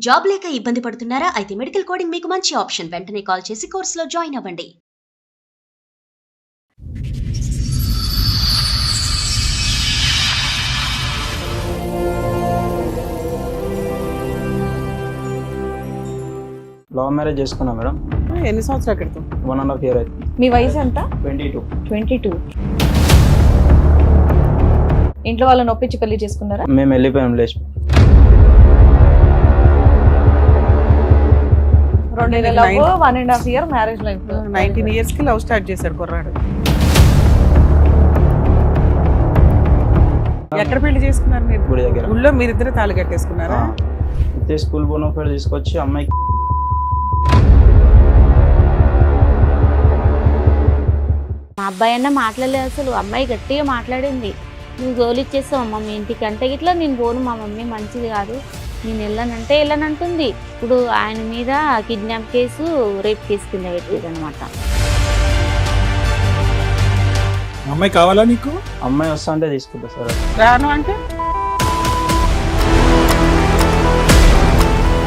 Job లేక ఇబ్బంది పడుతున్నారా? అయితే మెడికల్ కోడింగ్ మీకు మంచి ఆప్షన్. వెంటనే కాల్ చేసి కోర్సులో జాయిన్ అవ్వండి. లవ్ మ్యారేజ్ చేసుకున్నా మేడం. ఎన్ని సంవత్సరాల క్రితం? 1.5 year అవుతుంది. మీ వయసు ఎంత? 22. 22. ఇంట్లో వాళ్ళని ఒప్పించి పెళ్లి చేసుకున్నారా? మేము వెళ్ళిపోయాం లేచి. 2 years love, 1.5 year marriage life. 19 years కి లవ్ స్టార్ట్ చేశాడు కుర్రాడు. ఎక్కడ పెళ్లి చేసుకున్నారు మీరు? గుడి దగ్గర. ఊళ్ళో మీరిద్దరు తాళి కట్టేసుకున్నారా? అయితే స్కూల్ బోనోఫైడ్ తీసుకొచ్చి అమ్మాయికి మా అబ్బాయి అన్న మాట్లాడలేదు, అసలు అమ్మాయి గట్టిగా మాట్లాడింది. నువ్వు గోలిచ్చేస్తావు అమ్మ మీ ఇంటికి అంటే ఇట్లా నేను పోను, మా మమ్మీ మంచిది కాదు, నేను వెళ్ళనంటే వెళ్ళనంటుంది. ఇప్పుడు ఆయన మీద కిడ్నాప్ కేసు, రేప్ కేసు కింద పెట్టేది అనమాట. అమ్మాయి కావాలా నీకు? అమ్మాయి వస్తా అంటే తీసుకుంటా సార్. రాను అంటే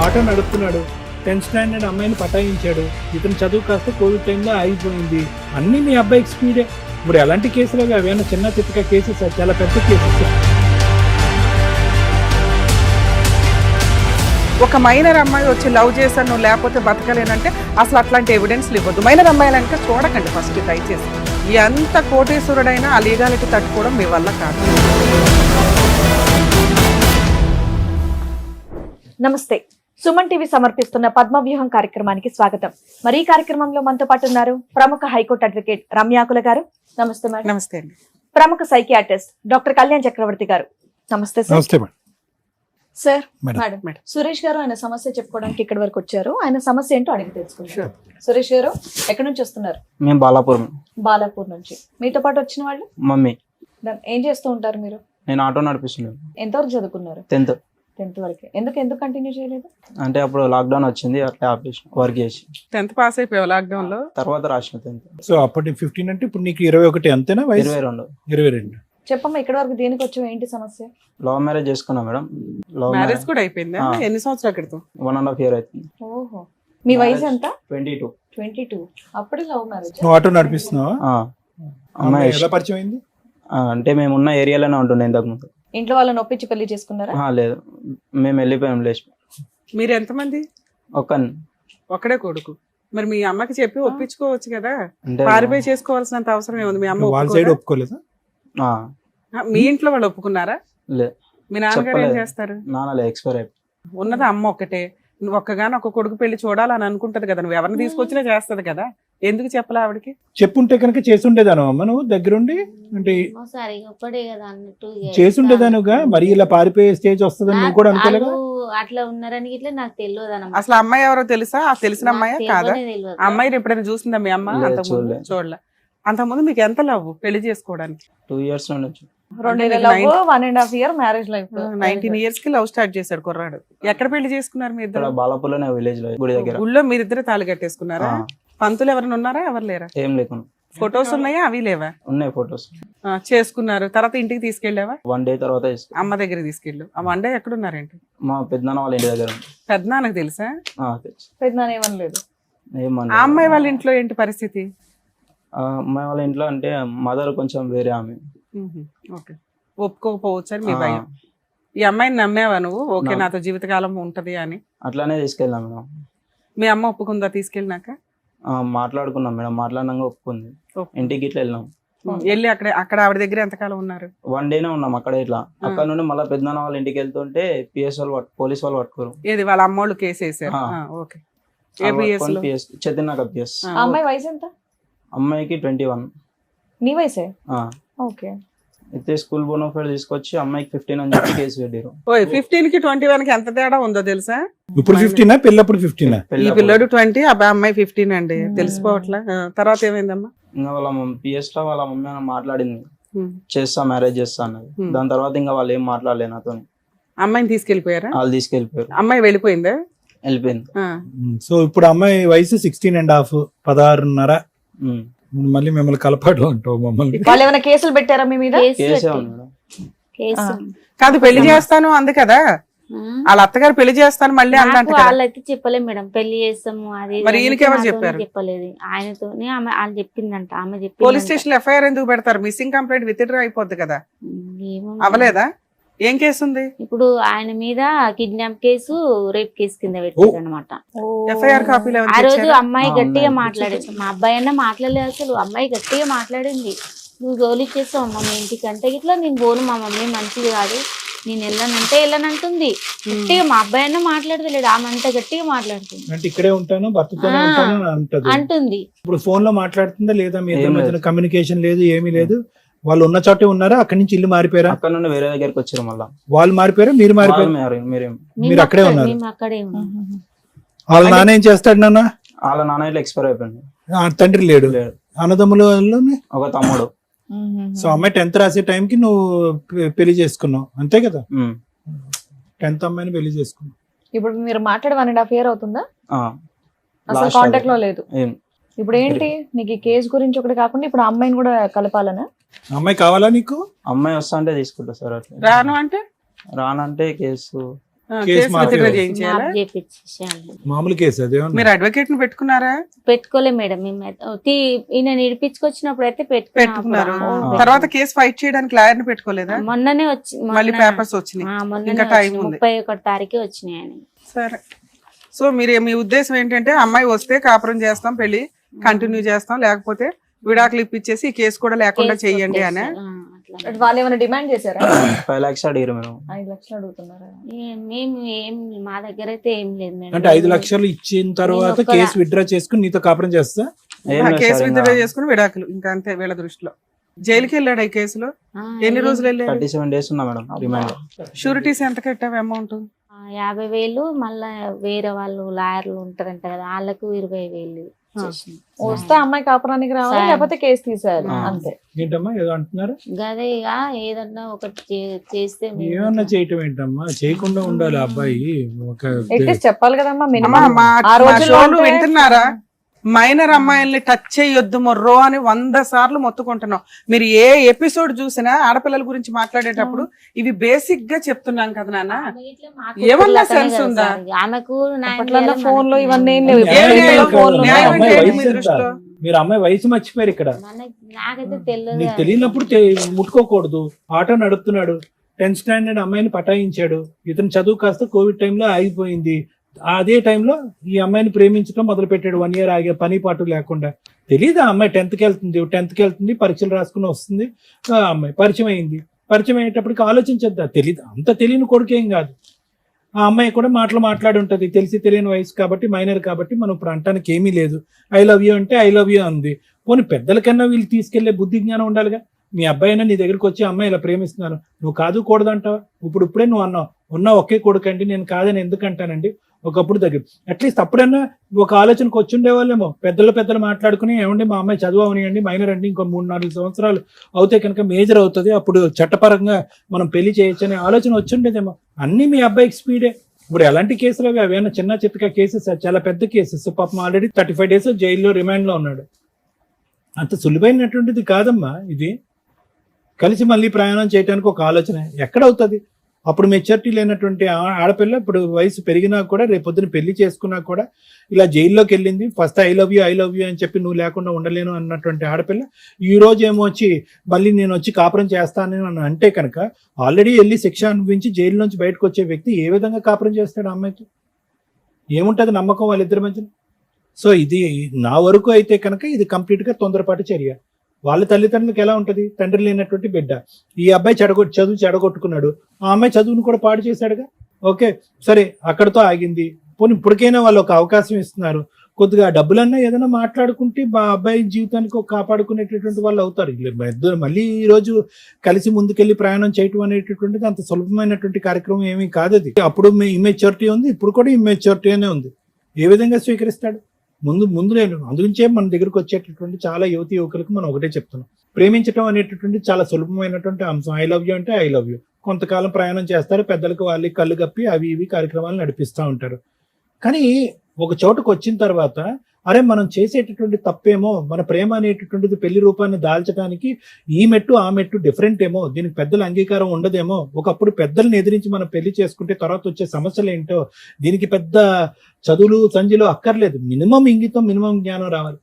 ఆటో నడుపుతున్నాడు, 10th standard అమ్మాయిని పటాయించాడు. ఇతను చదువు కాస్త కోవిడ్ టైంలో ఆగిపోయింది. అన్ని మీ అబ్బాయికి స్పీడే. ఇప్పుడు ఎలాంటి కేసులు అవేనా? చిన్న చిత్తక కేసెస్, చాలా పెద్ద కేసెస్. ఒక మైనర్ అమ్మాయి వచ్చి లవ్ చేశాను నువ్వు లేకపోతే బతకలేనంటే అసలు అట్లాంటి ఎవిడెన్స్లు ఇవ్వద్దు. మైనర్ అమ్మాయిలంటే చూడకండి ఫస్ట్ దయచేసి. ఎంత కోటీశ్వరుడైనా ఆ లీగాలిటీ తట్టుకోవడం మీ వల్ల కాదు. నమస్తే, సుమన్ టీవీ సమర్పిస్తున్న పద్మవ్యూహం కార్యక్రమానికి స్వాగతం. మరి ఈ కార్యక్రమంలో మనతో పాటు ఉన్నారు ప్రముఖ హైకోర్టు అడ్వకేట్ రమ్యాకుల గారు. నమస్తే మేడం. నమస్తే అండి. ప్రముఖ సైకియాట్రిస్ట్ డాక్టర్ కళ్యాణ్ చక్రవర్తి గారు. నమస్తే సార్. నమస్తే madam. Sir, madam. Madam Suresh గారు ఆయన సమస్య చెప్పుకోవడానికి ఇక్కడి వరకు వచ్చారు. ఆయన సమస్య ఏంటో అడిగి తెలుసుకుంటారు. సురేష్ గారు ఎక్కడి నుంచి వస్తున్నారు? మేము బాలాపూర్. బాలాపూర్ నుంచి. మీతో పాటు వచ్చిన వాళ్ళు? మమ్మీ. ఏం చేస్తూ ఉంటారు మీరు? నేను ఆటో నడిపిస్తున్నాను. ఎంతవరకు చదువుకున్నారు? 10th వరకు. ఎందుకు కంటిన్యూ చేయలేదు? అంటే అప్పుడు లాక్డౌన్ వచ్చింది, అట్లా ఆపేసి వర్క్ చేసి. 10th పాస్ అయిపోయావు లాక్డౌన్ లో? తర్వాత రాసిన 10th. సో అప్పటి 15 అంటే ఇప్పుడు నీకు 21 అంతేనా వయసు? 22. 22. చెప్పమ్మా, ఇక్కడ వరకు దేనికి వచ్చావు, ఏంటి సమస్య? లవ్ మ్యారేజ్ చేసుకున్నా మేడం. లవ్ మ్యారేజ్ కూడా అయిపోయిందా? ఎన్ని సంవత్సరాల క్రితం? 1.5 year అవుతుంది. ఓహో, మీ వయసు ఎంత? 22. 22. అప్పుడే లవ్ మ్యారేజ్. నువ్వు ఆటో నడిపిస్తున్నావా? అమ్మాయి ఎలా పరిచయం అయింది? అంటే మేము ఉన్న ఏరియాలోనే ఉంటుండే ఇంతకు ముందు. ఇంట్లో వాళ్ళని ఒప్పించి పెళ్లి చేసుకున్నారా? లేదు, మేము వెళ్ళిపోయాం లేచి. మీరు ఎంతమంది? ఒక్కడే కొడుకు. మరి మీ అమ్మకి చెప్పి ఒప్పించుకోవచ్చు కదా. అంటే పారిపోయి చేసుకోవాల్సినంత అవసరం ఏముంది? మీ అమ్మ వాళ్ళ సైడ్ ఒప్పుకోదా? ఒప్పుకోలేదా? మీ ఇంట్లో వాళ్ళు ఒప్పుకున్నారా? లేదు. మీ నాన్నగారు ఏం చెప్పలేదు. చేస్తారు? నాన్నలే ఎక్స్పైర్ అయిపోయి. ఉన్నది అమ్మ ఒక్కటే. నువ్వు ఒక్కగాని ఒక కొడుకు పెళ్లి చూడాలని అనుకుంటది కదా. నువ్వు ఎవరిని తీసుకొచ్చినా చేస్తది కదా. ఎందుకు చెప్పలే ఆవిడకి? చెప్పుంటే కనుక చేసుండేదాను అమ్మ, నువ్వు దగ్గరుండి అంటే సరే ఒక్కడే కదా అన్నట్టు చేసుండేదానుగా. మరి ఇలా పారిపోయే స్టేజ్ వస్తుందని నువ్వు కూడా అనుకోలేగా? అట్లా ఉన్నారని ఇట్లా నాకు తెలియదు. అసలు అమ్మాయి ఎవరో తెలుసా? ఆ తెలిసిన అమ్మాయా కాదా? అమ్మాయిని ఎప్పుడైనా చూసిందా మీ అమ్మ? లేదు, అంతకుముందు చూడలే. అంతకుముందు మీకు ఎంత లవ్ పెళ్లి చేసుకోవడానికి? 2 years నుంచి. 2 years love, 1.5 year marriage life. 19 years కి లవ్ స్టార్ట్ చేశాడు కుర్రాడు. ఎక్కడ పెళ్లి చేసుకున్నారు మీ ఇక్కడ ఇద్దరు? బాలాపూర్లోనే విలేజ్ లో, గుడి దగ్గర. ఊళ్ళో మీరిద్దరు తాళి కట్టేసుకున్నారా? పంతులు ఎవరైనా ఉన్నారా? ఎవరు లేరా? ఏం లేకుండా. ఫొటోస్ ఉన్నాయా? అవి లేవా? ఉన్నాయి ఫొటోస్. చేసుకున్నారు. తర్వాత ఇంటికి తీసుకెళ్ళావా? 1 day తర్వాత అమ్మ దగ్గర తీసుకెళ్ళు. ఆ 1 day ఎక్కడున్నారేంటి? మా పెద్దనాన్న వాళ్ళ ఇంటి దగ్గర ఉంది. పెద్దనాన్నకు తెలుసా? తెలుసు. పెద్దనాన్న ఏమనలేదు? ఆ అమ్మాయి వాళ్ళ ఇంట్లో ఏంటి పరిస్థితి? అమ్మాయి వాళ్ళ ఇంట్లో అంటే మదర్ కొంచెం వేరే ఆమె. ఓకే, ఒప్పుకోకపోవచ్చు అని మీ భయం. ఈ అమ్మాయిని నమ్మేవా నువ్వు? ఓకే, నాతో జీవితకాలం ఉంటది అని. అట్లానే తీసుకెళ్ళాం మేడం. మీ అమ్మ ఒప్పుకుందా తీసుకెళ్ళినాక? మాట్లాడుకున్నాం మేడం, మాట్లాడినాక ఒప్పుకుంది. ఇంటికి ఇట్లా వెళ్ళినాం. వెళ్ళి అక్కడ ఆవిడ దగ్గర ఎంతకాలం ఉన్నారు? 1 day ఉన్నాం అక్కడ. ఇట్లా అక్కడ నుండి మళ్ళీ పెద్దనాన్న వాళ్ళ ఇంటికి వెళ్తుంటే PS వాళ్ళు పోలీస్ వాళ్ళు పట్టుకోరు. ఏది వాళ్ళ అమ్మోళ్ళు కేసు వేసారు? ఓకే. చెత్తినాక PS. అమ్మాయి వయసు ఎంత? అమ్మాయికి 21. నీ వయసే? ఓకే. అయితే స్కూల్ బోనోఫైడ్ తీసుకొచ్చి అమ్మాయికి 15 అని చెప్పి కేసు పెట్టారు. 15 కి 21 కి ఎంత తేడా ఉందో తెలుసా? ఇప్పుడు 15 పెళ్ళప్పుడు 15. ఈ పిల్లడు 20, అమ్మాయి 15 అండి. తెలిసిపోవట్లా. తర్వాత ఏమైందమ్మా? ఇంకా వాళ్ళ PS లో వాళ్ళ మమ్మీ మాట్లాడింది, చేస్తా మ్యారేజ్ చేస్తా అన్నది. దాని తర్వాత ఇంకా వాళ్ళు ఏం మాట్లాడలేదు నాతో. అమ్మాయిని తీసుకెళ్లిపోయారా? వాళ్ళు తీసుకెళ్లిపోయారు. అమ్మాయి వెళ్ళిపోయిందా? వెళ్ళిపోయింది. సో ఇప్పుడు అమ్మాయి వయసు 16.5, 16.5. మళ్ళీ మిమ్మల్ని కలపాడు అంటావు మమ్మల్ని. వాళ్ళు ఏమైనా కేసులు పెట్టారా మీ మీద? కేసే ఉంది మేడం. కేసు కాదు, పెళ్లి చేస్తాను అంది కదా. వాళ్ళ అత్తగారు పెళ్లి చేస్తాను మళ్ళీ అందంట కదా. వాళ్ళైతే చెప్పలేదు మేడం, పెళ్లి చేస్తాము అది ఇది మరి అని ఈయనకి ఎవరు నాతోనే చెప్పారు? చెప్పలేదు, ఆయనతోనే ఆమె వాళ్ళు చెప్పిందంట. ఆమె పోలీస్ చెప్పింది స్టేషన్ లో ఎఫ్ఐఆర్ ఎందుకు పెడతారు? మిస్సింగ్ కంప్లైంట్ విత్డ్రా అయిపోద్ది కదా. అవలేదా? ఏం కేసు ఉంది? ఇప్పుడు ఆయన మీద కిడ్నాప్ కేసు, రేప్ కేసు కింద పెట్టారు అనమాట. ఎఫ్ఐఆర్ కాపీలు ఆ రోజు అమ్మాయి ఆ, గట్టిగా ఉన్నాయి. మాట్లాడింది, మా అబ్బాయి అన్న మాట్లాడలేదు అసలు. అమ్మాయి గట్టిగా మాట్లాడింది, నువ్వు గోలు ఇచ్చేస్తావు మా ఇంటికి అంటే ఇట్లా నేను పోను, మా మమ్మీ మంచిది కాదు, నేను వెళ్ళనంటే వెళ్ళనంటుంది. గట్టిగా మా అబ్బాయి అన్న మాట్లాడతలేడు, ఆమె అంత గట్టిగా మాట్లాడుతుంది. అంటే ఇక్కడే ఉంటాను, భర్తతోనే ఉంటాను అని అంటది. అంటుంది. ఇప్పుడు ఫోన్ లో మాట్లాడుతుందా లేదా? మీ ఇద్దరి ఏం మధ్యన లేదు. కమ్యూనికేషన్ లేదు, ఏమీ లేదు. వాళ్ళు ఉన్న చోటే ఉన్నారా? అక్కడి నుంచి ఇల్లు మారిపోయారా? అక్కడ నుండి వేరే దగ్గరికి వచ్చారు మళ్ళా. వాళ్ళు మారిపోయారా, మీరు మారిపోయారు? మీరేం మీరు అక్కడే ఉన్నారు. మేము అక్కడే ఉన్నాం. వాళ్ళ నాన్న ఏం చేస్తాడు నాన్న? వాళ్ళ నాన్న ఇట్లా ఎక్స్పైర్ అయిపోయింది. తండ్రి లేడు. లేడు. అన్నదమ్ములు ఒక తమ్ముడు. సో అమ్మాయి 10th రాసే టైంకి నువ్వు పెళ్లి చేసుకున్నావు అంతే కదా? ఉమ్. 10th అమ్మాయిని పెళ్లి చేసుకున్నావు. ఇప్పుడు మీరు మాట్లాడి 1.5 year అవుతుందా? ఆ. అసలు Last కాంటాక్ట్ లో అది. లేదు. ఏం ఇప్పుడు ఏంటి నీకు ఈ కేసు గురించి ఒకటి కాకుండా ఇప్పుడు ఆ అమ్మాయిని కూడా కలపాలనా? అమ్మాయి కావాలా నీకు? అమ్మాయి వస్తా అంటే తీసుకుంటా సార్. అట్లా రాను అంటే రానంటే కేసు కేసు కేసు మాఫీ విత్డ్రా అవుతుంది. చేయించాలా? మాకు చేపించేయాలి. మామూలు కేసు అదే. మీరు అడ్వకేట్ ని పెట్టుకున్నారా? పెట్టుకోలే మేడం, మేము ఈయన నిడిపించుకొచ్చినప్పుడు అయితే పెట్టుకున్నారు. ఆ. తర్వాత కేసు ఫైట్ చేయడానికి లాయర్ ని పెట్టుకోలేదా? మొన్ననే వచ్చి మళ్ళీ పేపర్స్ వచ్చినాయి. ఇంకా టైం ఉంది. 31 తారీఖే వచ్చినాయి ఆయన. సరే. సో మీరు మీ ఉద్దేశం ఏంటంటే అమ్మాయి వస్తే కాపురం చేస్తాం, పెళ్లి కంటిన్యూ చేస్తాం, లేకపోతే విడాకులు ఇప్పించేసి ఈ కేసు కూడా లేకుండా చెయ్యండి అని. వాళ్ళు ఏమైనా డిమాండ్ చేశారా? 5 lakhs అడిగారు మేము. 5 లక్షలు అడుగుతున్నారా? మేము ఏం మా దగ్గర అయితే ఏం లేదు మేడం. అంటే 5 లక్షలు ఇచ్చిన తర్వాత నేను ఒక్క- కేసు విత్డ్రా చేసుకుని నీతో కాపురం చేస్తా. ఏం లేదు కేసు సార్, విత్డ్రా ఇంకా చేసుకుని విడాకులు, ఇంకా అంతే వీళ్ళ దృష్టిలో. జైలుకి వెళ్ళాడు ఈ కేసులో. ఎన్ని రోజులు వెళ్ళాడు? 37 days ఉన్నా మేడం రిమాండ్. షూరిటీస్ ఎంత కట్టావు అమౌంట్? 50,000 మళ్ళా వేరే వాళ్ళు లాయర్లు ఉంటారంట కదా, వాళ్ళకు 20,000 ఇచ్చేసింది. వస్తే అమ్మాయి కాపురానికి రావాలి, సరే. లేకపోతే కేసు తీసేయాలి ఆ. అంతే. ఏంటమ్మా ఏదో అంటున్నారు? గదే ఇక ఏదన్నా ఒకటి చేస్తే మేము ఏమన్నా చేయటం ఏంటమ్మా? చేయకుండా ఉండాలి ఆ అబ్బాయి. ఒక అట్లీస్ట్ చెప్పాలి కదమ్మా అమ్మా, మినిమం. మా ఆ రోజుల్లో షోలు అంటే- వింటున్నారా? మైనర్ అమ్మాయిల్ని టచ్ చేయొద్దు మొర్రో అని 100 సార్లు మొత్తుకుంటున్నాం. మీరు ఏ ఎపిసోడ్ చూసినా ఆడపిల్లల గురించి మాట్లాడేటప్పుడు ఇవి బేసిక్ గా చెప్తున్నాం కదా నాన్న. ఆమె ఇట్లా మాకు ఏమన్నా పిల్లకనే sense కదా ఉందా? సార్. ఆమెకు న్యాయం అప్పట్లో చేయాలి, ఫోన్ లో మనకి ఇవన్నీ ఏం న్యాయం లేవు. ఏం ఇప్పుడు లేదు. అయితే ఫోన్లు ఉన్నాయి. న్యాయం అమ్మాయి ఏంటి వయసు మీ ఎంత? దృష్టిలో? మీరు అమ్మాయి వయసు మర్చిపోయారు ఇక్కడ. నాకైతే తెలియదు. నీకు తెలియనప్పుడు ముట్టుకోకూడదు. ఆటో నడుపుతున్నాడు, 10th స్టాండర్డ్ అమ్మాయిని పటాయించాడు. ఇతను చదువు కాస్త కోవిడ్ టైంలో ఆగిపోయింది. అదే టైంలో ఈ అమ్మాయిని ప్రేమించడం మొదలు పెట్టాడు. 1 year ఆగే పని పాటు లేకుండా. తెలీదు ఆ అమ్మాయి 10th కి వెళ్తుంది, పరీక్షలు రాసుకుని వస్తుంది. ఆ అమ్మాయి పరిచయం అయింది. పరిచయం అయ్యేటప్పటికి ఆలోచించద్దా? తెలీదు, అంత తెలియని కొడుకేం కాదు. ఆ అమ్మాయి కూడా మాట్లాడి ఉంటది. తెలిసి తెలియని వయసు కాబట్టి, మైనర్ కాబట్టి మనం ఇప్పుడు అంటానికి ఏమీ లేదు. ఐ లవ్ యూ అంటే ఐ లవ్ యూ అంది. పోనీ పెద్దలకన్నా వీళ్ళు తీసుకెళ్లే బుద్ధి జ్ఞానం ఉండాలిగా. మీ అబ్బాయి అయినా నీ దగ్గరికి వచ్చి అమ్మాయి ఇలా ప్రేమిస్తున్నాను, నువ్వు కాదు కూడదంటావా? ఇప్పుడే నువ్వు అన్నావు, ఉన్నా ఒకే కొడుకండి, నేను కాదని ఎందుకంటానండి. ఒకప్పుడు దగ్గర అట్లీస్ట్ అప్పుడన్నా ఒక ఆలోచనకు వచ్చి ఉండేవాళ్ళేమో. పెద్దలు మాట్లాడుకుని, ఏమండి మా అమ్మాయి చదువు అవనియండి, మైనర్ అండి, ఇంకో 3-4 సంవత్సరాలు అవుతే కనుక మేజర్ అవుతుంది, అప్పుడు చట్టపరంగా మనం పెళ్లి చేయొచ్చు అనే ఆలోచన వచ్చి ఉండేదేమో. అన్ని మీ అబ్బాయికి స్పీడే. ఇప్పుడు ఎలాంటి కేసులు అవి? అవేనా చిన్న చిత్తక కేసెస్? చాలా పెద్ద కేసెస్. పాపం ఆల్రెడీ 35 days జైల్లో రిమాండ్ లో ఉన్నాడు. అంత సులువైనటువంటిది కాదమ్మా ఇది. కలిసి మళ్ళీ ప్రయాణం చేయడానికి ఒక ఆలోచన ఎక్కడవుతుంది? అప్పుడు మెచ్యూరిటీ లేనటువంటి ఆడపిల్ల ఇప్పుడు వయసు పెరిగినా కూడా, రేపొద్దున పెళ్లి చేసుకున్నా కూడా ఇలా జైల్లోకి వెళ్ళింది. ఫస్ట్ ఐ లవ్ యూ అని చెప్పి నువ్వు లేకుండా ఉండలేను అన్నటువంటి ఆడపిల్ల ఈ రోజు ఏమో వచ్చి మళ్ళీ నేను వచ్చి కాపురం చేస్తాను అని అంటే కనుక, ఆల్రెడీ వెళ్ళి శిక్ష అనుభవించి జైలు నుంచి బయటకు వచ్చే వ్యక్తి ఏ విధంగా కాపురం చేస్తాడు? అమ్మాయికి ఏముంటది నమ్మకం వాళ్ళిద్దరి మధ్యన? సో ఇది నా వరకు అయితే కనుక ఇది కంప్లీట్ గా తొందరపాటు చర్య. వాళ్ళ తల్లిదండ్రులకు ఎలా ఉంటది? తండ్రి లేనటువంటి బిడ్డ. ఈ అబ్బాయి చదువు చెడగొట్టుకున్నాడు, ఆ అమ్మాయి చదువును కూడా పాడు చేశాడుగా. ఓకే సరే, అక్కడతో ఆగింది. పోనీ ఇప్పటికైనా వాళ్ళు ఒక అవకాశం ఇస్తున్నారు. కొద్దిగా డబ్బులన్నా ఏదైనా మాట్లాడుకుంటే మా అబ్బాయి జీవితానికి కాపాడుకునేటటువంటి వాళ్ళు అవుతారు. మళ్ళీ ఈ రోజు కలిసి ముందుకెళ్లి ప్రయాణం చేయటం అనేటటువంటిది అంత సులభమైనటువంటి కార్యక్రమం ఏమీ కాదు. అది అప్పుడు ఇమ్మెచ్యూరిటీ ఉంది, ఇప్పుడు కూడా ఇమ్మెచ్యూరిటీ అనే ఉంది. ఏ విధంగా స్వీకరిస్తాడు? ముందు నేను అందుగురించే మన దగ్గరకు వచ్చేటటువంటి చాలా యువతి యువకులకు మనం ఒకటే చెప్తున్నాం, ప్రేమించడం అనేటటువంటి చాలా సులభమైనటువంటి అంశం. ఐ లవ్ యూ అంటే ఐ లవ్ యూ. కొంతకాలం ప్రయాణం చేస్తారు, పెద్దలకు వాళ్ళకి కళ్ళు కప్పి అవి ఇవి కార్యక్రమాలు నడిపిస్తూ ఉంటారు. కానీ ఒక చోటుకు వచ్చిన తర్వాత అరే మనం చేసేటటువంటి తప్పేమో, మన ప్రేమ అనేటటువంటిది పెళ్లి రూపాన్ని దాల్చడానికి ఈ మెట్టు ఆ మెట్టు డిఫరెంట్ ఏమో, దీనికి పెద్దల అంగీకారం ఉండదేమో, ఒకప్పుడు పెద్దల్ని ఎదిరించి మనం పెళ్లి చేసుకుంటే తర్వాత వచ్చే సమస్యలు ఏంటో, దీనికి పెద్ద చదువులు సంజులు అక్కర్లేదు, మినిమం ఇంగితం మినిమం జ్ఞానం రావాలి.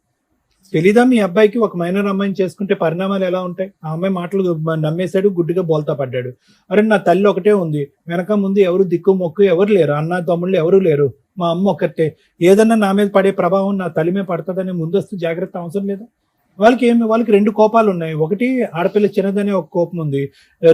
తెలీదా మీ అబ్బాయికి ఒక మైనర్ అమ్మాయిని చేసుకుంటే పరిణామాలు ఎలా ఉంటాయి? ఆ అమ్మాయి మాటలు నమ్మేశాడు, గుడ్డిగా బోల్తా పడ్డాడు. అరే నా తల్లి ఒకటే ఉంది, వెనక ముందు ఎవరు దిక్కు మొక్కు ఎవరు లేరు, అన్న తమ్ముళ్ళు ఎవరు లేరు, మా అమ్మ ఒక్కటే, ఏదన్నా నా మీద పడే ప్రభావం నా తల్లి మీద పడుతుందని ముందస్తు జాగ్రత్త అవసరం లేదా? వాళ్ళకి రెండు కోపాలు ఉన్నాయి. ఒకటి ఆడపిల్ల చిన్నదనే ఒక కోపం ఉంది,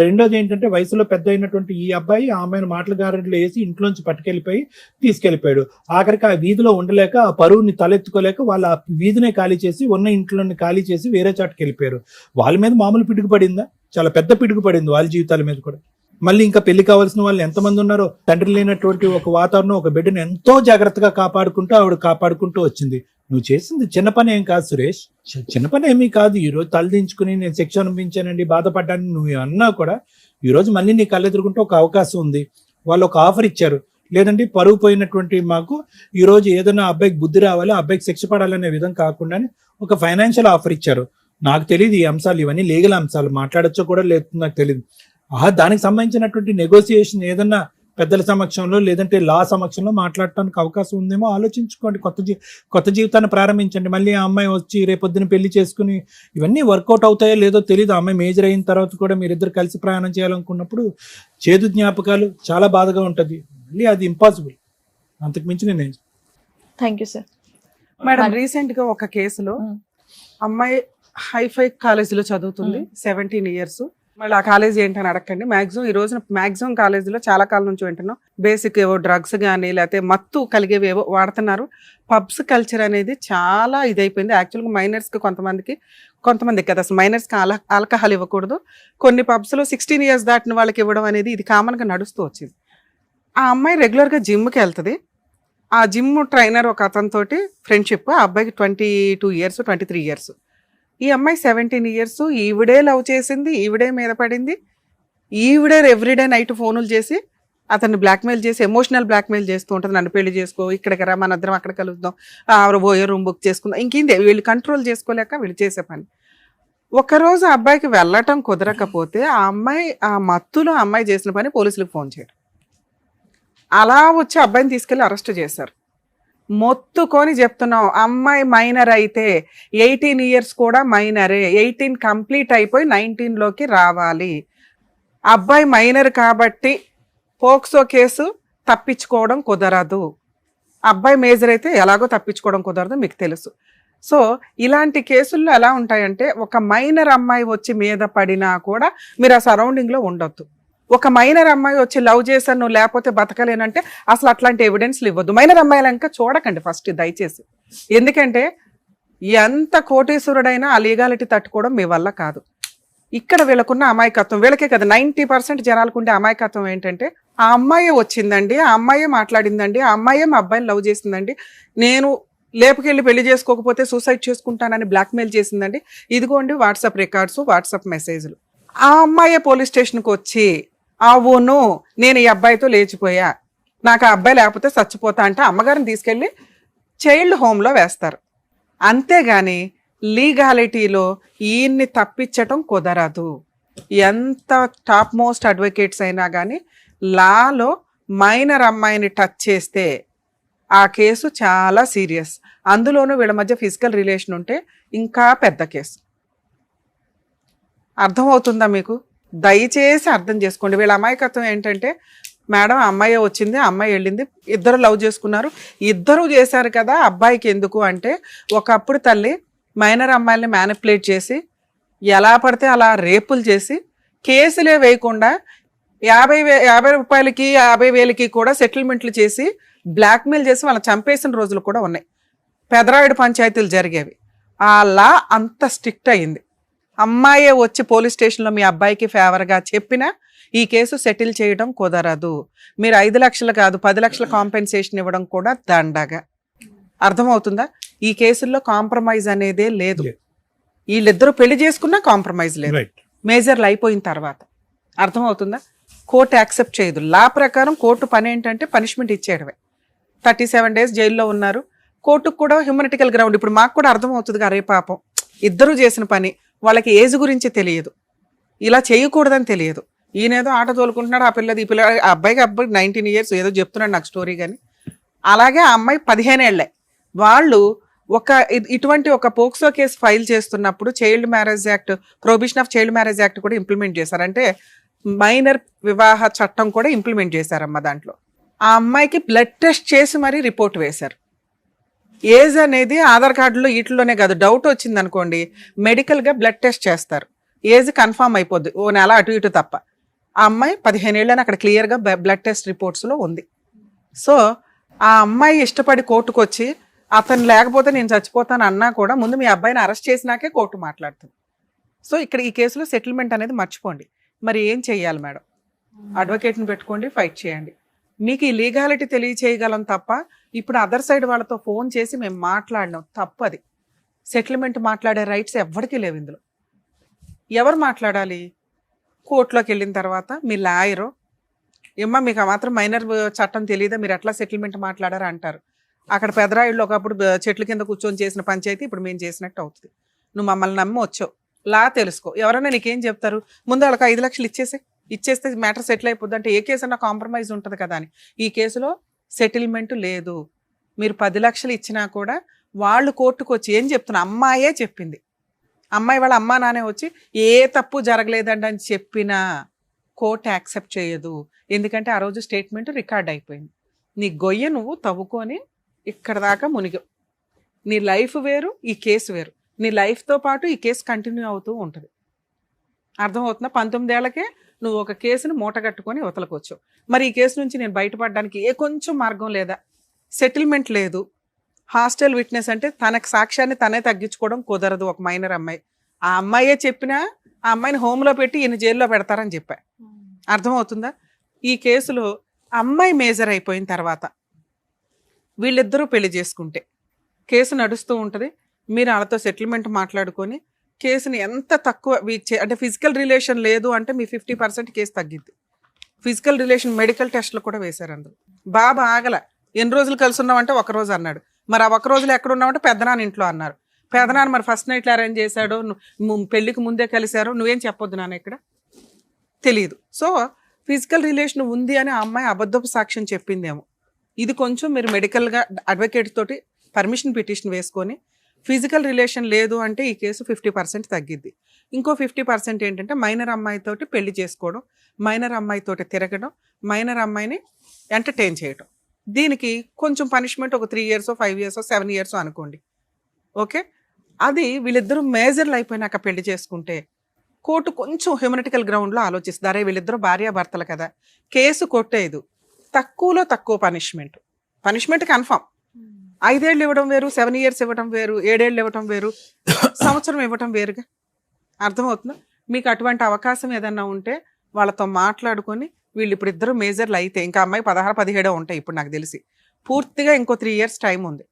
రెండోది ఏంటంటే వయసులో పెద్ద అయినటువంటి ఈ అబ్బాయి ఆ అమ్మాయిని మాటల గారెడ్లు వేసి ఇంట్లోంచి పట్టుకెళ్ళిపోయి తీసుకెళ్లిపోయాడు. ఆఖరికి ఆ వీధిలో ఉండలేక, ఆ పరువుని తలెత్తుకోలేక వాళ్ళ ఆ వీధినే ఖాళీ చేసి ఉన్న ఇంట్లోని ఖాళీ చేసి వేరే చాటుకి వెళ్ళిపోయారు. వాళ్ళ మీద మామూలు పిడుగు పడిందా? చాలా పెద్ద పిడుగు పడింది వాళ్ళ జీవితాల మీద కూడా. మళ్ళీ ఇంకా పెళ్లి కావాల్సిన వాళ్ళు ఎంతమంది ఉన్నారో, తండ్రి లేనటువంటి ఒక వాతావరణం, ఒక బిడ్డను ఎంతో జాగ్రత్తగా ఆవిడ కాపాడుకుంటూ వచ్చింది. నువ్వు చేసింది చిన్న పని ఏం కాదు సురేష్, చిన్న పని ఏమీ కాదు. ఈరోజు తలదించుకుని నేను శిక్ష అనుభవించానండి, బాధపడ్డాను నువ్వు అన్నా కూడా ఈరోజు మళ్ళీ నీ కళ్ళెదురుకుంటే ఒక అవకాశం ఉంది. వాళ్ళు ఒక ఆఫర్ ఇచ్చారు, లేదంటే పరుగు పోయినటువంటి మాకు ఈరోజు ఏదైనా అబ్బాయికి బుద్ధి రావాలి, అబ్బాయికి శిక్ష పడాలనే విధం కాకుండా ఒక ఫైనాన్షియల్ ఆఫర్ ఇచ్చారు. నాకు తెలియదు ఈ అంశాలు, ఇవన్నీ లీగల్ అంశాలు, మాట్లాడచ్చో కూడా లేదు నాకు తెలియదు. దానికి సంబంధించినటువంటి నెగోసియేషన్ ఏదన్నా పెద్దల సమక్షంలో లేదంటే లా సమక్షంలో మాట్లాడటానికి అవకాశం ఉందేమో ఆలోచించుకోండి. కొత్త జీవితాన్ని ప్రారంభించండి. మళ్ళీ ఆ అమ్మాయి వచ్చి రేపొద్దున పెళ్లి చేసుకుని ఇవన్నీ వర్కౌట్ అవుతాయో లేదో తెలియదు. ఆ అమ్మాయి మేజర్ అయిన తర్వాత కూడా మీరిద్దరు కలిసి ప్రయాణం చేయాలనుకున్నప్పుడు చేదు జ్ఞాపకాలు చాలా బాధగా ఉంటుంది. మళ్ళీ అది ఇంపాసిబుల్, అంతకు మించి నేను. Thank you sir. Madam, recent గా ఒక కేసులో అమ్మాయి హైఫై కాలేజీలో చదువుతుంది, 17 years. మళ్ళీ ఆ కాలేజీ ఏంటని అడగండి. మాక్సిమం ఈ రోజున మాక్సిమం కాలేజీలో చాలా కాలం నుంచి వింటున్నాం, బేసిక్ ఏవో డ్రగ్స్ కానీ లేకపోతే మత్తు కలిగేవి ఏవో వాడుతున్నారు. పబ్స్ కల్చర్ అనేది చాలా ఇదైపోయింది. యాక్చువల్గా మైనర్స్కి కొంతమంది కదా, అసలు మైనర్స్కి ఆల్కహాల్ ఇవ్వకూడదు. కొన్ని పబ్స్లో 16 years దాటిన వాళ్ళకి ఇవ్వడం అనేది ఇది కామన్గా నడుస్తూ వచ్చింది. ఆ అమ్మాయి రెగ్యులర్గా జిమ్కి వెళ్తుంది. ఆ జిమ్ ట్రైనర్ ఒక అతనితోటి ఫ్రెండ్షిప్. ఆ అబ్బాయికి 22 years 23 years. ఈ అమ్మాయి 17 years. ఈవిడే లవ్ చేసింది, ఈవిడే మీద పడింది, ఈవిడే ఎవ్రీడే నైట్ ఫోనులు చేసి అతన్ని బ్లాక్మెయిల్ చేసి ఎమోషనల్ బ్లాక్మెయిల్ చేస్తూ ఉంటుంది. నన్ను పెళ్లి చేసుకో, ఇక్కడికి రా, మన ఇద్దరం అక్కడ కలుద్దాం, పోయే రూమ్ బుక్ చేసుకుందాం. ఇంకేంది, వీళ్ళు కంట్రోల్ చేసుకోలేక వీళ్ళు చేసే పని. ఒకరోజు ఆ అబ్బాయికి వెళ్ళటం కుదరకపోతే ఆ అమ్మాయి ఆ మత్తులో అమ్మాయి చేసిన పని పోలీసులకు ఫోన్ చేయడం, అలా వచ్చి అబ్బాయిని తీసుకెళ్లి అరెస్ట్ చేశారు. మొత్తుకొని చెప్తున్నాం, అమ్మాయి మైనర్ అయితే 18 years కూడా మైనరే, 18 కంప్లీట్ అయిపోయి 19లోకి రావాలి. అబ్బాయి మైనర్ కాబట్టి పోక్సో కేసు తప్పించుకోవడం కుదరదు. అబ్బాయి మేజర్ అయితే ఎలాగో తప్పించుకోవడం కుదరదు, మీకు తెలుసు. సో ఇలాంటి కేసుల్లో ఎలా ఉంటాయంటే, ఒక మైనర్ అమ్మాయి వచ్చి మీద పడినా కూడా మీరు ఆ సరౌండింగ్లో ఉండొద్దు. ఒక మైనర్ అమ్మాయి వచ్చి లవ్ చేశాను నువ్వు లేకపోతే బతకలేనంటే అసలు అట్లాంటి ఎవిడెన్స్లు ఇవ్వద్దు. మైనర్ అమ్మాయిలు ఇంకా చూడకండి ఫస్ట్, దయచేసి. ఎందుకంటే ఎంత కోటీశ్వరుడైనా ఆ లీగాలిటీ తట్టుకోవడం మీ వల్ల కాదు. ఇక్కడ వీళ్ళకున్న అమాయకత్వం, వీళ్ళకే కదా 90% జనాలకు ఉండే అమాయకత్వం ఏంటంటే, ఆ అమ్మాయే వచ్చిందండి, ఆ అమ్మాయే మాట్లాడిందండి, ఆ అమ్మాయే మా అబ్బాయిని లవ్ చేసిందండి, నేను లేపుకెళ్ళి పెళ్లి చేసుకోకపోతే సూసైడ్ చేసుకుంటానని బ్లాక్మెయిల్ చేసిందండి, ఇదిగోండి వాట్సాప్ రికార్డ్స్, వాట్సాప్ మెసేజ్లు. ఆ అమ్మాయే పోలీస్ స్టేషన్కి వచ్చి అవును నేను ఈ అబ్బాయితో లేచిపోయా, నాకు ఆ అబ్బాయి లేకపోతే చచ్చిపోతా అంటే అమ్మగారిని తీసుకెళ్ళి చైల్డ్ హోమ్లో వేస్తారు. అంతేగాని లీగాలిటీలో ఈయన్ని తప్పించటం కుదరదు. ఎంత టాప్ మోస్ట్ అడ్వకేట్స్ అయినా కానీ లాలో మైనర్ అమ్మాయిని టచ్ చేస్తే ఆ కేసు చాలా సీరియస్. అందులోనూ వీళ్ళ మధ్య ఫిజికల్ రిలేషన్ ఉంటే ఇంకా పెద్ద కేసు. అర్థమవుతుందా మీకు? దయచేసి అర్థం చేసుకోండి. వీళ్ళ అమాయకత్వం ఏంటంటే, మేడం అమ్మాయి వచ్చింది, అమ్మాయి వెళ్ళింది, ఇద్దరు లవ్ చేసుకున్నారు, ఇద్దరు చేశారు కదా, అబ్బాయికి ఎందుకు అంటే, ఒకప్పుడు తల్లి మైనర్ అమ్మాయిల్ని మ్యానిపులేట్ చేసి ఎలా పడితే అలా రేపులు చేసి కేసులే వేయకుండా 50 రూపాయలకి 50,000కి కూడా సెటిల్మెంట్లు చేసి బ్లాక్మెయిల్ చేసి వాళ్ళని చంపేసిన రోజులు కూడా ఉన్నాయి. పెదరాయుడు పంచాయతీలు జరిగేవి. ఆ లా అంత స్ట్రిక్ట్ అయింది. అమ్మాయే వచ్చి పోలీస్ స్టేషన్లో మీ అబ్బాయికి ఫేవర్గా చెప్పినా ఈ కేసు సెటిల్ చేయడం కుదరదు. మీరు 5 లక్షలు కాదు 10 లక్షల కాంపెన్సేషన్ ఇవ్వడం కూడా దండగా. అర్థమవుతుందా? ఈ కేసుల్లో కాంప్రమైజ్ అనేదే లేదు. వీళ్ళిద్దరూ పెళ్లి చేసుకున్నా కాంప్రమైజ్ లేదు, మేజర్లు అయిపోయిన తర్వాత. అర్థమవుతుందా? కోర్టు యాక్సెప్ట్ చేయదు. లా ప్రకారం కోర్టు పని ఏంటంటే పనిష్మెంట్ ఇచ్చేయడమే. 37 days జైల్లో ఉన్నారు, కోర్టుకు కూడా హ్యూమనిటికల్ గ్రౌండ్. ఇప్పుడు మాకు కూడా అర్థం అవుతుంది అరే పాపం ఇద్దరు చేసిన పని, వాళ్ళకి ఏజ్ గురించి తెలియదు, ఇలా చేయకూడదని తెలియదు. ఈయనేదో ఆట తోలుకుంటున్నాడు, ఆ పిల్లది ఈ పిల్ల, ఆ అబ్బాయికి 19 years ఏదో చెప్తున్నాడు నాకు స్టోరీ. కానీ అలాగే ఆ అమ్మాయి 15 ఏళ్లే. వాళ్ళు ఇటువంటి ఒక పోక్సో కేసు ఫైల్ చేస్తున్నప్పుడు child marriage act, prohibition of child marriage act కూడా ఇంప్లిమెంట్ చేశారు. అంటే మైనర్ వివాహ చట్టం కూడా ఇంప్లిమెంట్ చేశారమ్మ. దాంట్లో ఆ అమ్మాయికి బ్లడ్ టెస్ట్ చేసి మరీ రిపోర్ట్ వేశారు. ఏజ్ అనేది ఆధార్ కార్డులో వీటిలోనే కాదు, డౌట్ వచ్చింది అనుకోండి మెడికల్గా బ్లడ్ టెస్ట్ చేస్తారు, ఏజ్ కన్ఫామ్ అయిపోద్ది, ఓ నెల అటు ఇటు తప్ప. ఆ అమ్మాయి 15 ఏళ్ళని అక్కడ క్లియర్గా బ్లడ్ టెస్ట్ రిపోర్ట్స్లో ఉంది. సో ఆ అమ్మాయి ఇష్టపడి కోర్టుకు వచ్చి అతను లేకపోతే నేను చచ్చిపోతాను అన్నా కూడా ముందు మీ అబ్బాయిని అరెస్ట్ చేసినాకే కోర్టు మాట్లాడుతుంది. సో ఇక్కడ ఈ కేసులో సెటిల్మెంట్ అనేది మర్చిపోండి. మరి ఏం చెయ్యాలి మేడం? అడ్వకేట్ని పెట్టుకోండి, ఫైట్ చేయండి. మీకు ఈ లీగాలిటీ తెలియచేయగలం తప్ప ఇప్పుడు అదర్ సైడ్ వాళ్ళతో ఫోన్ చేసి మేము మాట్లాడినాం తప్పది. సెటిల్మెంట్ మాట్లాడే రైట్స్ ఎవరికి లేవు ఇందులో. ఎవరు మాట్లాడాలి? కోర్టులోకి వెళ్ళిన తర్వాత మీ లాయరు ఏమ్మా మీకు ఆ మాత్రం మైనర్ చట్టం తెలియదా, మీరు ఎట్లా సెటిల్మెంట్ మాట్లాడారా అంటారు. అక్కడ పెదరాయిళ్ళు ఒకప్పుడు చెట్ల కింద కూర్చొని చేసిన పంచాయతీ ఇప్పుడు మేము చేసినట్టు అవుతుంది. నువ్వు మమ్మల్ని నమ్మి వచ్చావు, లా తెలుసుకో. ఎవరైనా నీకేం చెప్తారు? ముందు వాళ్ళకి 5 లక్షలు ఇచ్చేస్తే మ్యాటర్ సెటిల్ అయిపోద్ది అంటే ఏ కేసు అన్నా కాంప్రమైజ్ ఉంటుంది కదా అని. ఈ కేసులో సెటిల్మెంట్ లేదు. మీరు 10 లక్షలు ఇచ్చినా కూడా వాళ్ళు కోర్టుకు వచ్చి ఏం చెప్తున్నా, అమ్మాయే చెప్పింది, అమ్మాయి వాళ్ళ అమ్మా నానే వచ్చి ఏ తప్పు జరగలేదండి అని చెప్పినా కోర్టు యాక్సెప్ట్ చేయదు. ఎందుకంటే ఆ రోజు స్టేట్మెంట్ రికార్డ్ అయిపోయింది. నీ గొయ్య నువ్వు తవ్వుకొని ఇక్కడ దాకా మునిగావు. నీ లైఫ్ వేరు, ఈ కేసు వేరు. నీ లైఫ్తో పాటు ఈ కేసు కంటిన్యూ అవుతూ ఉంటుంది. అర్థమవుతుందా? 19 ఏళ్లకే నువ్వు ఒక కేసును మూటగట్టుకొని వతలకొచ్చావు. మరి ఈ కేసు నుంచి నేను బయటపడడానికి ఏ కొంచెం మార్గం లేదా? సెటిల్మెంట్ లేదు. హాస్టల్ విట్నెస్ అంటే తనకు సాక్ష్యాన్ని తనే తగ్గించుకోవడం కుదరదు. ఒక మైనర్ అమ్మాయి, ఆ అమ్మాయే చెప్పినా ఆ అమ్మాయిని హోమ్లో పెట్టి ఈయన జైల్లో పెడతారని చెప్పా. అర్థమవుతుందా? ఈ కేసులో అమ్మాయి మేజర్ అయిపోయిన తర్వాత వీళ్ళిద్దరూ పెళ్లి చేసుకుంటే కేసు నడుస్తూ ఉంటుంది. మీరు వాళ్ళతో సెటిల్మెంట్ మాట్లాడుకొని కేసుని ఎంత తక్కువ అంటే ఫిజికల్ రిలేషన్ లేదు అంటే మీ 50% కేసు తగ్గిద్ది. ఫిజికల్ రిలేషన్ మెడికల్ టెస్ట్లు కూడా వేశారు అందులో. బాబా ఆగల, ఎన్ని రోజులు కలిసి ఉన్నామంటే 1 రోజు అన్నాడు. మరి ఆ 1 రోజులు ఎక్కడ ఉన్నామంటే పెద్దనాన్న ఇంట్లో అన్నారు. పెద్దనాన్న మరి ఫస్ట్ నైట్లు అరేంజ్ చేశాడు, పెళ్లికి ముందే కలిశారు, నువ్వేం చెప్పొద్దు నాన్న ఇక్కడ తెలియదు. సో ఫిజికల్ రిలేషన్ ఉంది అని ఆ అమ్మాయి అబద్ధపు సాక్ష్యం చెప్పిందేమో. ఇది కొంచెం మీరు మెడికల్గా అడ్వకేట్ తోటి పర్మిషన్ పిటిషన్ వేసుకొని ఫిజికల్ రిలేషన్ లేదు అంటే ఈ కేసు 50% తగ్గిద్ది. ఇంకో 50% ఏంటంటే మైనర్ అమ్మాయితోటి పెళ్లి చేసుకోవడం, మైనర్ అమ్మాయితోటి తిరగడం, మైనర్ అమ్మాయిని ఎంటర్టైన్ చేయడం. దీనికి కొంచెం పనిష్మెంట్ ఒక 3 years 5 years 7 years అనుకోండి. ఓకే, అది వీళ్ళిద్దరూ మేజర్లు అయిపోయినాక పెళ్లి చేసుకుంటే కోర్టు కొంచెం హ్యూమనిటికల్ గ్రౌండ్లో ఆలోచిస్తుంది. అరే వీళ్ళిద్దరూ భార్యాభర్తలు కదా, కేసు కొట్టేదు, తక్కువలో తక్కువ పనిష్మెంట్ కన్ఫామ్. 5 ఏళ్ళు ఇవ్వడం వేరు, 7 years ఇవ్వడం వేరు, 7 ఏళ్ళు ఇవ్వడం వేరు, సంవత్సరం ఇవ్వడం వేరుగా. అర్థమవుతుందా? మీకు అటువంటి అవకాశం ఏదన్నా ఉంటే వాళ్ళతో మాట్లాడుకొని వీళ్ళు ఇప్పుడు ఇద్దరు మేజర్లు అయితే ఇంకా అమ్మాయి 16-17 ఉంటాయి ఇప్పుడు నాకు తెలిసి. పూర్తిగా ఇంకో 3 years టైం ఉంది.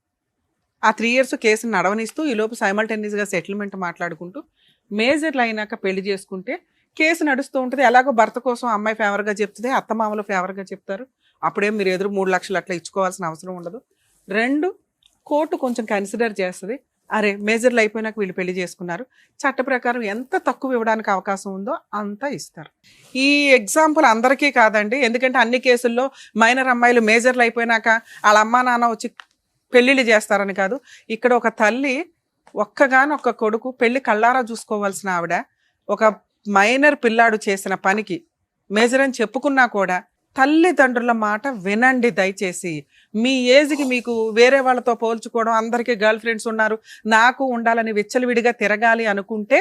ఆ 3 years కేసుని నడవనిస్తూ ఈలోపు సైమల్టేనియస్గా సెటిల్మెంట్ మాట్లాడుకుంటూ మేజర్లు అయినాక పెళ్లి చేసుకుంటే కేసు నడుస్తూ ఉంటుంది. ఎలాగో భర్త కోసం అమ్మాయి ఫేవర్గా చెప్తుంది, అత్తమామలు ఫేవర్గా చెప్తారు. అప్పుడేం మీరు ఎదురు 3 లక్షలు అట్లా ఇచ్చుకోవాల్సిన అవసరం ఉండదు. 2, కోర్టు కొంచెం కన్సిడర్ చేస్తుంది. అరే మేజర్లు అయిపోయినాక వీళ్ళు పెళ్లి చేసుకున్నారు, చట్ట ప్రకారం ఎంత తక్కువ ఇవ్వడానికి అవకాశం ఉందో అంతా ఇస్తారు. ఈ ఎగ్జాంపుల్ అందరికీ కాదండి, ఎందుకంటే అన్ని కేసుల్లో మైనర్ అమ్మాయిలు మేజర్లు అయిపోయినాక వాళ్ళ అమ్మా నాన్న వచ్చి పెళ్ళిళ్ళు చేస్తారని కాదు. ఇక్కడ ఒక తల్లి ఒక్కగానొక్క కొడుకు పెళ్లి కళ్ళారా చూసుకోవాల్సిన ఆవిడ ఒక మైనర్ పిల్లాడు చేసిన పనికి మేజర్ అని చెప్పుకున్నా కూడా తల్లిదండ్రుల మాట వినండి దయచేసి. మీ ఏజ్కి మీకు వేరే వాళ్ళతో పోల్చుకోవడం, అందరికీ గర్ల్ ఫ్రెండ్స్ ఉన్నారు నాకు ఉండాలని విచ్చలవిడిగా తిరగాలి అనుకుంటే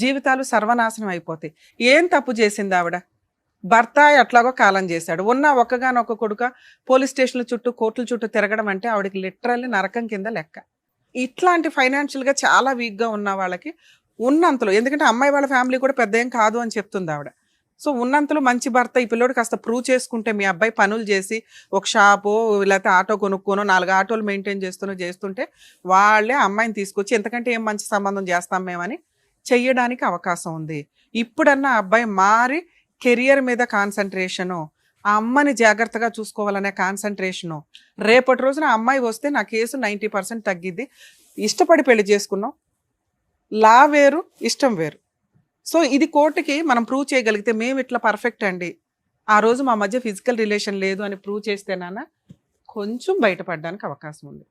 జీవితాలు సర్వనాశనం అయిపోతాయి. ఏం తప్పు చేసింది ఆవిడ? భర్త ఎట్లాగో కాలం చేశాడు, ఉన్న ఒక్కగానొక్క కొడుక పోలీస్ స్టేషన్ల చుట్టూ కోర్టుల చుట్టూ తిరగడం అంటే ఆవిడకి లిటరల్లీ నరకం కింద లెక్క. ఇట్లాంటి ఫైనాన్షియల్గా చాలా వీక్గా ఉన్న వాళ్ళకి ఉన్నంతలో, ఎందుకంటే అమ్మాయి వాళ్ళ ఫ్యామిలీ కూడా పెద్ద ఏం కాదు అని చెప్తుంది ఆవిడ. సో ఉన్నంతలో మంచి భర్త ఈ పిల్లోడు కాస్త ప్రూవ్ చేసుకుంటే మీ అబ్బాయి పనులు చేసి ఒక షాపు లేకపోతే ఆటో కొనుక్కోనో 4 ఆటోలు మెయింటైన్ చేస్తుంటే వాళ్ళే అమ్మాయిని తీసుకొచ్చి ఎంతకంటే ఏం మంచి సంబంధం చేస్తాం మేమని చెయ్యడానికి అవకాశం ఉంది. ఇప్పుడన్నా అబ్బాయి మారి కెరియర్ మీద కాన్సన్ట్రేషను, ఆ అమ్మని జాగ్రత్తగా చూసుకోవాలనే కాన్సన్ట్రేషను. రేపటి రోజున ఆ అమ్మాయి వస్తే నా కేసు 90% తగ్గిద్ది. ఇష్టపడి పెళ్లి చేసుకున్నాం, లా వేరు ఇష్టం వేరు. సో ఇది కోర్టుకి మనం ప్రూవ్ చేయగలిగితే మేము ఇట్లా పర్ఫెక్ట్ అండి, ఆ రోజు మా మధ్య ఫిజికల్ రిలేషన్ లేదు అని ప్రూవ్ చేస్తేనా కొంచెం బయటపడడానికి అవకాశం ఉంది.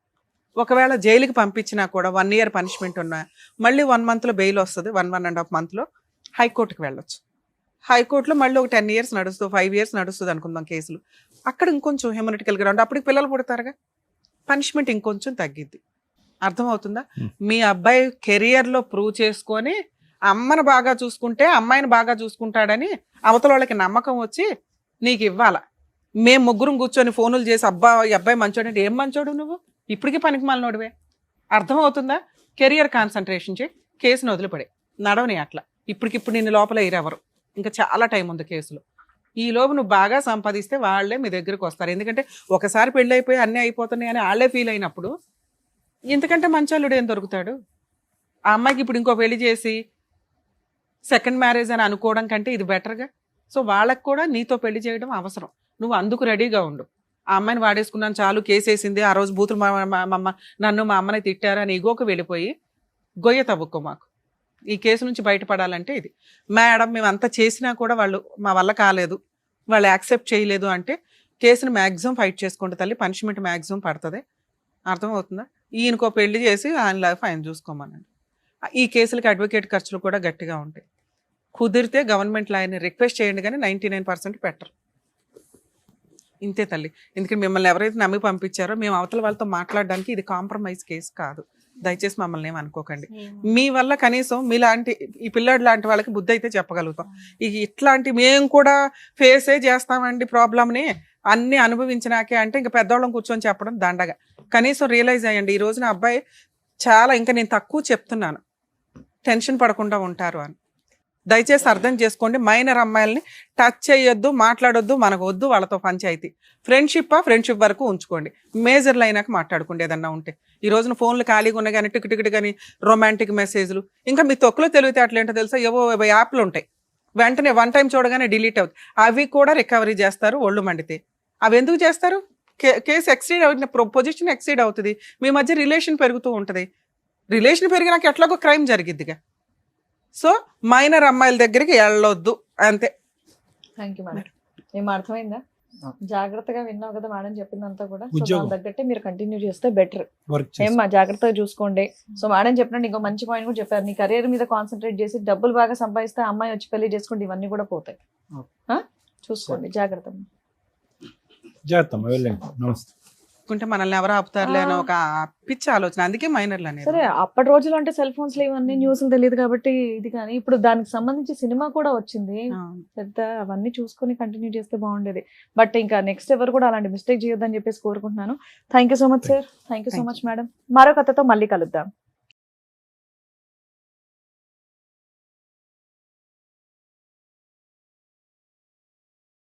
ఒకవేళ జైలుకి పంపించినా కూడా 1 year పనిష్మెంట్ ఉన్నా మళ్ళీ 1 monthలో బెయిల్ వస్తుంది, 1.5 monthలో హైకోర్టుకి వెళ్ళొచ్చు. హైకోర్టులో మళ్ళీ ఒక 10 years నడుస్తుంది, 5 years నడుస్తుంది అనుకుందాం కేసులు. అక్కడ ఇంకొంచెం హ్యూమనిటికల్ గ్రౌండ్, అప్పటికి పిల్లలు పుడతారుగా, పనిష్మెంట్ ఇంకొంచెం తగ్గిద్ది. అర్థమవుతుందా? మీ అబ్బాయి కెరియర్లో ప్రూవ్ చేసుకొని అమ్మను బాగా చూసుకుంటే అమ్మాయిని బాగా చూసుకుంటాడని అవతల వాళ్ళకి నమ్మకం వచ్చి నీకు ఇవ్వాల. మేము ముగ్గురం కూర్చొని ఫోనులు చేసి ఈ అబ్బాయి మంచోడు అంటే ఏం మంచోడు నువ్వు, ఇప్పటికీ పనికి మాలినోడివే. అర్థమవుతుందా? కెరియర్ కాన్సన్ట్రేషన్ చేయి, కేసును వదిలిపడే నడవని అట్లా. ఇప్పటికిప్పుడు నిన్ను లోపల ఇరెవరు, ఇంకా చాలా టైం ఉంది కేసులో. ఈ లోపు నువ్వు బాగా సంపాదిస్తే వాళ్ళే మీ దగ్గరకు వస్తారు. ఎందుకంటే ఒకసారి పెళ్ళి అయిపోయి అన్నీ అయిపోతున్నాయి అని వాళ్ళే ఫీల్ అయినప్పుడు ఇంతకంటే మంచోళ్ళుడు ఏం దొరుకుతాడు? ఆ అమ్మాయికి ఇప్పుడు ఇంకో పెళ్లి చేసి సెకండ్ మ్యారేజ్ అని అనుకోవడం కంటే ఇది బెటర్గా. సో వాళ్ళకి కూడా నీతో పెళ్లి చేయడం అవసరం, నువ్వు అందుకు రెడీగా ఉండు. ఆ అమ్మాయిని వాడేసుకున్నాను చాలు, కేసేసింది, ఆ రోజు బూతులు నన్ను మా అమ్మని తిట్టారు అని ఇగోకు వెళ్ళిపోయి గొయ్య తవ్వుకో. మాకు ఈ కేసు నుంచి బయటపడాలంటే ఇది. మేడం మేము అంతా చేసినా కూడా వాళ్ళు మా వల్ల కాలేదు, వాళ్ళు యాక్సెప్ట్ చేయలేదు అంటే కేసును మ్యాక్సిమం ఫైట్ చేసుకోండి తల్లి, పనిష్మెంట్ మ్యాక్సిమం పడుతుంది. అర్థమవుతుందా? ఈయనకో పెళ్లి చేసి ఆయన లైఫ్ ఆయన చూసుకోమనండి. ఈ కేసులకి అడ్వకేట్ ఖర్చులు కూడా గట్టిగా ఉంటాయి. కుదిరితే గవర్నమెంట్ లాయర్ని రిక్వెస్ట్ చేయండి, కానీ 99% పెట్టరు. ఇంతే తల్లి. ఎందుకంటే మిమ్మల్ని ఎవరైతే నమ్మి పంపించారో మేము అవతల వాళ్ళతో మాట్లాడడానికి ఇది కాంప్రమైజ్ కేసు కాదు. దయచేసి మమ్మల్ని ఏమనుకోకండి. మీ వల్ల కనీసం మీలాంటి ఈ పిల్లాడు లాంటి వాళ్ళకి బుద్ధి అయితే చెప్పగలుగుతాం. ఇట్లాంటి మేము కూడా ఫేసే చేస్తామండి ప్రాబ్లమ్ని, అన్ని అనుభవించినాకే అంటే ఇంకా పెద్దవాళ్ళం కూర్చొని చెప్పడం దండగా. కనీసం రియలైజ్ అయ్యండి, ఈ రోజున అబ్బాయి చాలా, ఇంకా నేను తక్కువ చెప్తున్నాను, టెన్షన్ పడకుండా ఉంటారు అని. దయచేసి అర్థం చేసుకోండి. మైనర్ అమ్మాయిల్ని టచ్ చేయొద్దు, మాట్లాడొద్దు, మనకు వద్దు వాళ్ళతో పంచాయితీ. ఫ్రెండ్షిప్ వరకు ఉంచుకోండి, మేజర్లు అయినాక మాట్లాడుకోండి ఏదన్నా ఉంటే. ఈ రోజున ఫోన్లు ఖాళీగా ఉన్నాయి కానీ టిక్ కానీ రొమాంటిక్ మెసేజ్లు, ఇంకా మీ తొక్కులో తెలివితే అట్లేంటో తెలుసా, ఏవో యాప్లు ఉంటాయి, వెంటనే 1 time చూడగానే డిలీట్ అవుతాయి. అవి కూడా రికవరీ చేస్తారు ఒళ్ళు మండితే. అవి ఎందుకు చేస్తారు? కేసు ఎక్సీడ్ అవుతుంది, పొజిషన్ ఎక్సీడ్ అవుతుంది, మీ మధ్య రిలేషన్ పెరుగుతూ ఉంటుంది. రిలేషన్ పెరిగినాక ఎట్లాగో క్రైమ్ జరిగిద్దిగా. సో మైనర్ అమ్మాయిల దగ్గరికి వెళ్ళొద్దు, అంతే. Thank you madam. ఏం అర్థమైందా? జాగ్రత్తగా విన్నావు కదా మేడం చెప్పిందంతా కూడా. సో ఉద్యోగం. దాని తగ్గట్టే మీరు కంటిన్యూ చేస్తే బెటర్. వర్క్ ఏమ్మా జాగ్రత్తగా చూసుకోండి. సో మేడం చెప్పినట్టు ఇంకో మంచి పాయింట్ కూడా చెప్పారు, నీ కెరీర్ మీద కాన్సన్ట్రేట్ చేసి డబ్బులు బాగా సంపాదిస్తే అమ్మాయి వచ్చి పెళ్లి చేసుకుంటే ఇవన్నీ కూడా పోతాయి. చూసుకోండి, జాగ్రత్త. చేస్తాం, వెళ్ళండి. నమస్తే. అనుకుంటే మనల్ని ఎవరు ఆపుతారులే అని ఒక పిచ్చి ఆలోచన, అందుకే మైనర్లు అనేది. సరే, అప్పటి రోజులు అంటే సెల్ ఫోన్స్ లో ఇవన్నీ న్యూస్లు తెలియదు కాబట్టి ఇది, కానీ ఇప్పుడు దానికి సంబంధించి సినిమా కూడా వచ్చింది పెద్ద, అవన్నీ చూసుకొని కంటిన్యూ చేస్తే బాగుండేది. బట్ ఇంకా నెక్స్ట్ ఎవరు కూడా అలాంటి మిస్టేక్ చేయొద్దని చెప్పేసి కోరుకుంటున్నాను. Thank you so much sir. Thank you so much madam. మరో కథతో మళ్ళీ కలుద్దాం.